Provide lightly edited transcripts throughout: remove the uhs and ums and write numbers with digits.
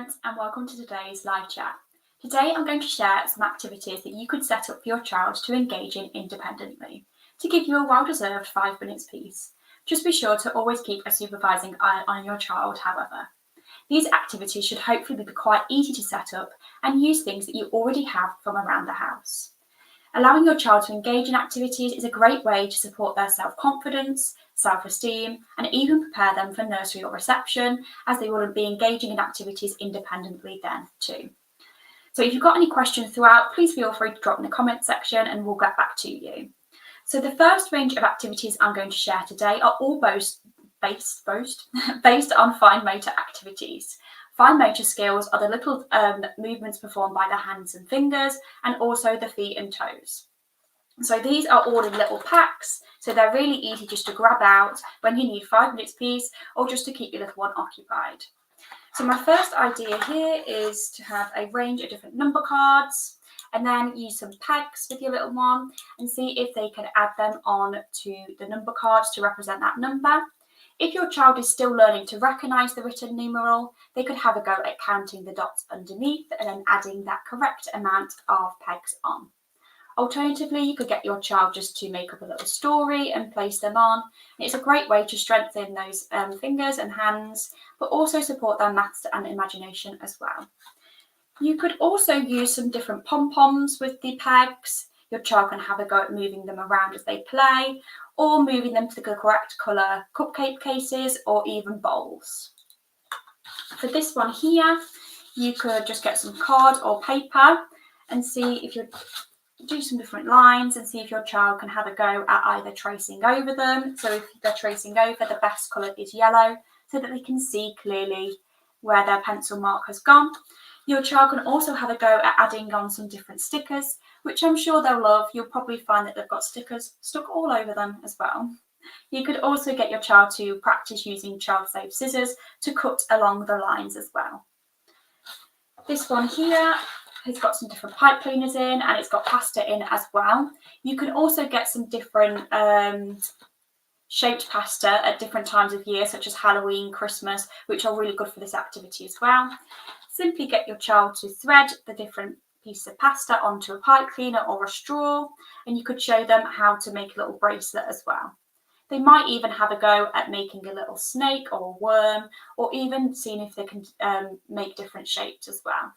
parents, and welcome to today's live chat. Today I'm going to share some activities that you could set up for your child to engage in independently to give you a well-deserved 5 minutes peace. Just be sure to always keep a supervising eye on your child, however. These activities should hopefully be quite easy to set up and use things that you already have from around the house. Allowing your child to engage in activities is a great way to support their self-confidence, self-esteem, and even prepare them for nursery or reception, as they will be engaging in activities independently then too. So if you've got any questions throughout, please feel free to drop in the comment section and we'll get back to you. So the first range of activities I'm going to share today are all based on fine motor activities. Fine motor skills are the little movements performed by the hands and fingers, and also the feet and toes. So these are all in little packs, so they're really easy just to grab out when you need 5 minutes peace or just to keep your little one occupied. So my first idea here is to have a range of different number cards, and then use some pegs with your little one and see if they can add them on to the number cards to represent that number. If your child is still learning to recognise the written numeral, they could have a go at counting the dots underneath and then adding that correct amount of pegs on. Alternatively, you could get your child just to make up a little story and place them on. It's a great way to strengthen those fingers and hands, but also support their maths and imagination as well. You could also use some different pom-poms with the pegs. Your child can have a go at moving them around as they play, or moving them to the correct colour cupcake cases or even bowls. For this one here, you could just get some card or paper and see if you do some different lines and see if your child can have a go at either tracing over them. So if they're tracing over, the best colour is yellow so that they can see clearly where their pencil mark has gone. Your child can also have a go at adding on some different stickers, which I'm sure they'll love. You'll probably find that they've got stickers stuck all over them as well. You could also get your child to practice using child-safe scissors to cut along the lines as well. This one here has got some different pipe cleaners in, and it's got pasta in as well. You can also get some different shaped pasta at different times of year, such as Halloween, Christmas, which are really good for this activity as well. Simply get your child to thread the different pieces of pasta onto a pipe cleaner or a straw, and you could show them how to make a little bracelet as well. They might even have a go at making a little snake or a worm, or even seeing if they can make different shapes as well.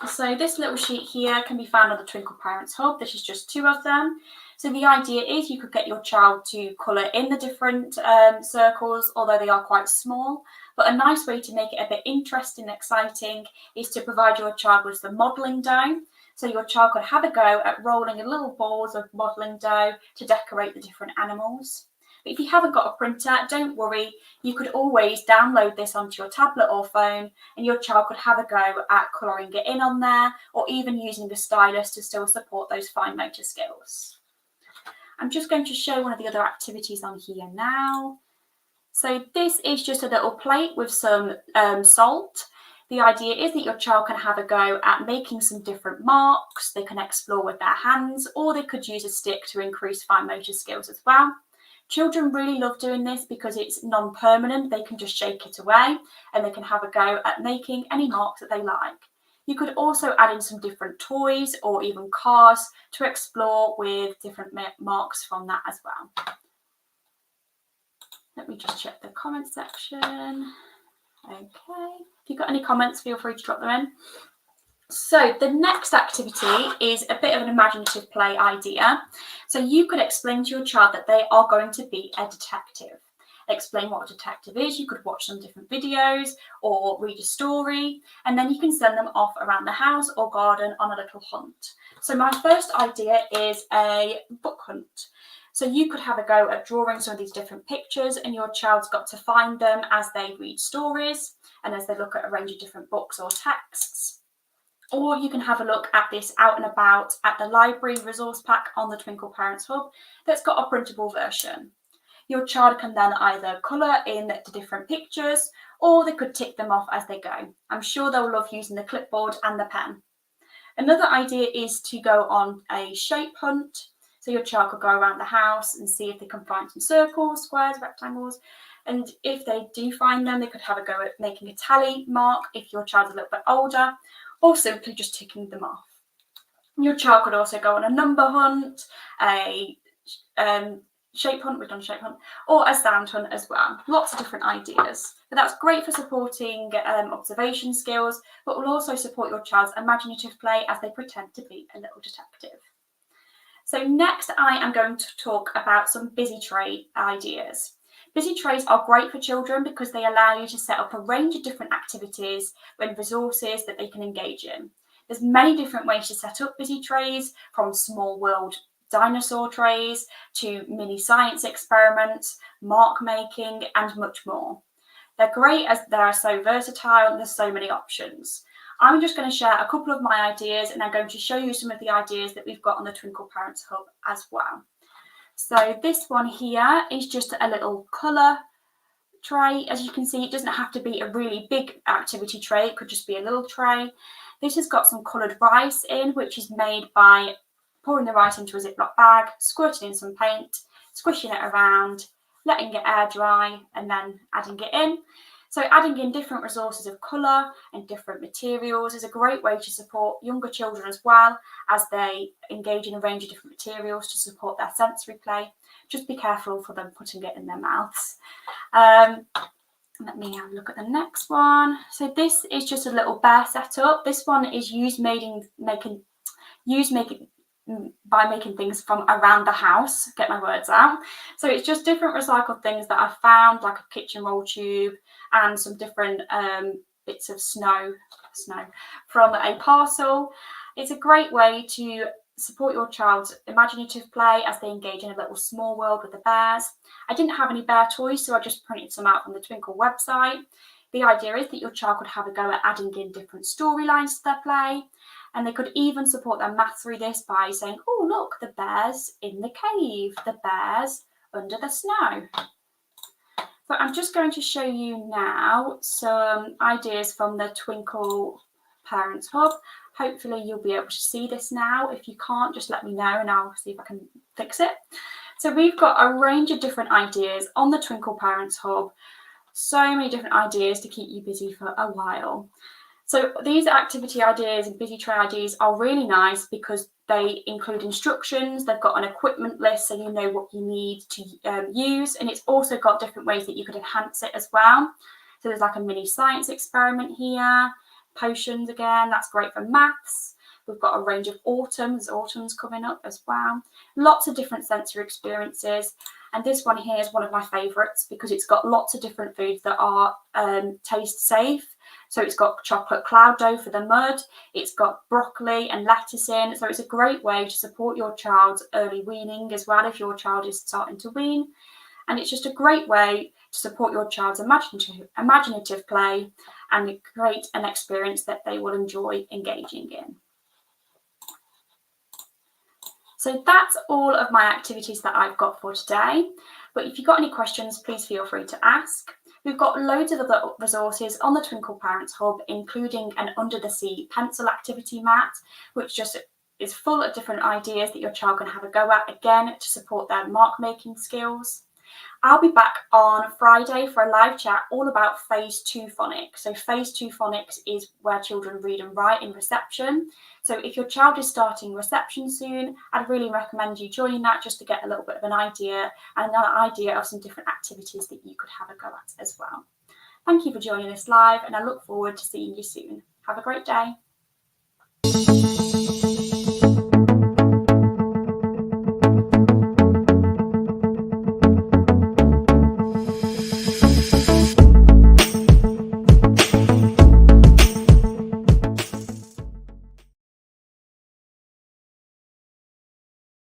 So this little sheet here can be found on the Twinkl Parents Hub. This is just 2 of them. So the idea is you could get your child to colour in the different circles, although they are quite small. But a nice way to make it a bit interesting and exciting is to provide your child with some modelling dough. So your child could have a go at rolling in little balls of modelling dough to decorate the different animals. But if you haven't got a printer, don't worry. You could always download this onto your tablet or phone, and your child could have a go at colouring it in on there, or even using the stylus to still support those fine motor skills. I'm just going to show one of the other activities on here now. So this is just a little plate with some salt. The idea is that your child can have a go at making some different marks. They can explore with their hands, or they could use a stick to increase fine motor skills as well. Children really love doing this because it's non-permanent. They can just shake it away and they can have a go at making any marks that they like. You could also add in some different toys or even cars to explore with different marks from that as well. Let me just check the comment section. Okay, if you've got any comments, feel free to drop them in. So the next activity is a bit of an imaginative play idea. So you could explain to your child that they are going to be a detective. Explain what a detective is. You could watch some different videos or read a story, and then you can send them off around the house or garden on a little hunt. So my first idea is a book hunt. So you could have a go at drawing some of these different pictures, and your child's got to find them as they read stories and as they look at a range of different books or texts. Or you can have a look at this out and about at the library resource pack on the Twinkl Parents Hub that's got a printable version. Your child can then either colour in the different pictures, or they could tick them off as they go. I'm sure they'll love using the clipboard and the pen. Another idea is to go on a shape hunt. So your child could go around the house and see if they can find some circles, squares, rectangles, And if they do find them, they could have a go at making a tally mark if your child's a little bit older, or simply just ticking them off. Your child could also go on a number hunt, a shape hunt, we've done shape hunt, or a sound hunt as well. Lots of different ideas. But that's great for supporting observation skills, but will also support your child's imaginative play as they pretend to be a little detective. So next I am going to talk about some busy tray ideas. Busy trays are great for children because they allow you to set up a range of different activities and resources that they can engage in. There's many different ways to set up busy trays, from small world dinosaur trays to mini science experiments, mark making, and much more. They're great as they are so versatile and there's so many options. I'm just going to share a couple of my ideas, and I'm going to show you some of the ideas that we've got on the Twinkl Parents Hub as well. So this one here is just a little colour tray. As you can see, it doesn't have to be a really big activity tray, it could just be a little tray. This has got some coloured rice in, which is made by pouring the rice into a Ziploc bag, squirting in some paint, squishing it around, letting it air dry, and then adding it in. So adding in different resources of colour and different materials is a great way to support younger children as well, as they engage in a range of different materials to support their sensory play. Just be careful for them putting it in their mouths. Let me have a look at the next one. So this is just a little bear setup. This one is by making things from around the house. Get my words out. So it's just different recycled things that I found, like a kitchen roll tube and some different bits of snow from a parcel. It's a great way to support your child's imaginative play as they engage in a little small world with the bears. I didn't have any bear toys, so I just printed some out from the Twinkl website. The idea is that your child could have a go at adding in different storylines to their play, and they could even support their math through this by saying, oh look, the bears in the cave, the bears under the snow. So I'm just going to show you now some ideas from the Twinkl Parents Hub. Hopefully you'll be able to see this now. If you can't, just let me know and I'll see if I can fix it. So we've got a range of different ideas on the Twinkl Parents Hub. So many different ideas to keep you busy for a while. So these activity ideas and busy tray ideas are really nice because they include instructions. They've got an equipment list so you know what you need to use, and it's also got different ways that you could enhance it as well. So there's like a mini science experiment here, potions again, that's great for maths. We've got a range of autumns coming up as well. Lots of different sensory experiences. And this one here is one of my favourites because it's got lots of different foods that are taste safe. So it's got chocolate cloud dough for the mud. It's got broccoli and lettuce in. So it's a great way to support your child's early weaning as well if your child is starting to wean. And it's just a great way to support your child's imaginative play and create an experience that they will enjoy engaging in. So that's all of my activities that I've got for today. But if you've got any questions, please feel free to ask. We've got loads of other resources on the Twinkl Parents Hub, including an under the sea pencil activity mat, which just is full of different ideas that your child can have a go at, again, to support their mark making skills. I'll be back on Friday for a live chat all about Phase 2 phonics. So Phase 2 phonics is where children read and write in reception. So if your child is starting reception soon, I'd really recommend you joining that just to get a little bit of an idea and an idea of some different activities that you could have a go at as well. Thank you for joining us live, and I look forward to seeing you soon. Have a great day.